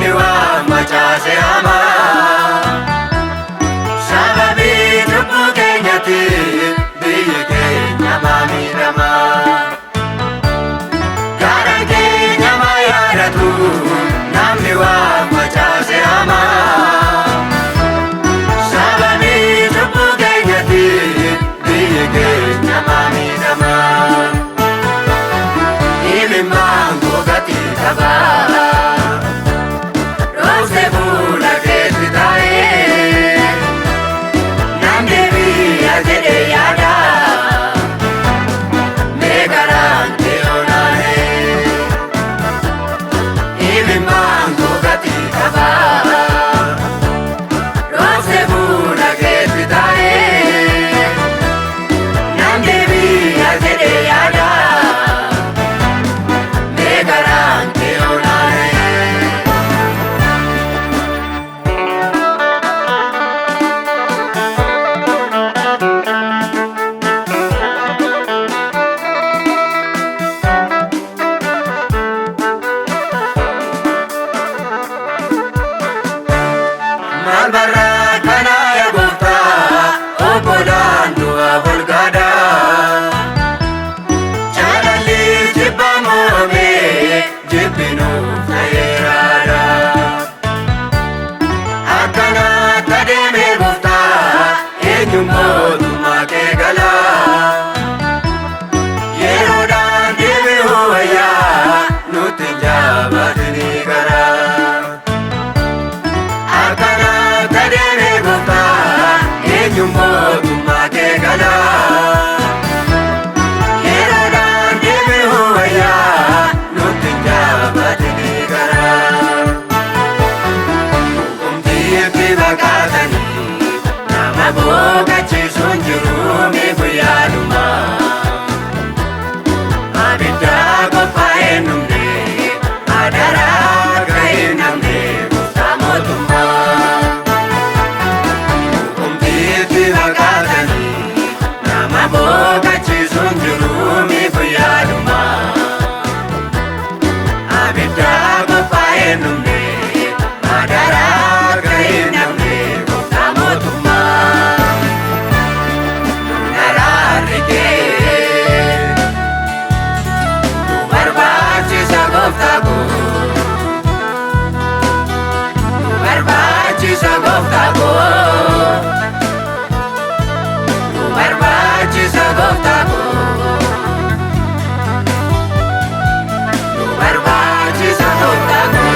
namni waan macaase hamaa sababii cubbuu keenyaatiin biyyi keenya miidhamaa garaan keenya yaadatu namni waan macaase hamaa sababii cubbuu keenyaatiin biyyi keenya miidhamaa imimmaan gogatii qabaa roobsee fuula keetti taa'ee namni biyya jedhee yaada mee garaan kee olaanee imimmaan gogatii qabaa roobsee fuula keetti taa'ee namni biyya jedhee yaada mee garaan kee olaanee. Maal barraa kanaa yaa gooftaa obbolaan du'a golgaadaa jaalalli jibba moomee jibbinuuf ta'eeraadha akkanaatti adeemee gooftaa eenyu mootummaa kee galaa yeroodhaan deebi'uu wayyaa nutti hin jaabatinii garaa akkanaatti adeemee gooftaa eenyu mootummaa kee galaa yeroodhaan deebi'uu wayyaa nutti hin jaabatinii garaa humtiitti baqatanii nama boqachiisuun jiru mee guyyaadumaa abiddaa qophaa'ee numne adaraa ga'ee namne gooftaa mootummaa humtiitti baqatanii nama boqachiisuun jiru mee guyyaadumaa abiddaa qophaa'ee numne adaraa ga'ee namne gooftaa mootummaa naraarri kee nu barbaachisa gooftaa koo nu barbaachisa gooftaa koo nu barbaachisa gooftaa koo nu barbaachisa gooftaa koo.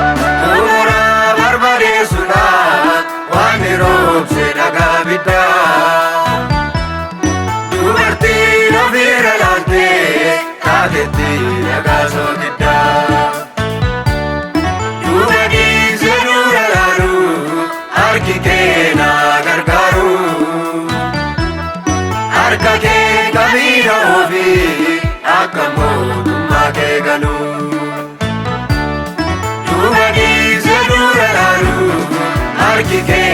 Umuraa barbadeessuudhaaf waan roobse dhagaa biddaa dubartiin ofiirra laaltee taatetti dhagaa soogiddaa duuba dhiisee dura laalu harki kee naa gargaaru harka kee qabiira ofii akka mootummaa kee galu duuba dhiisee dura laalu harki kee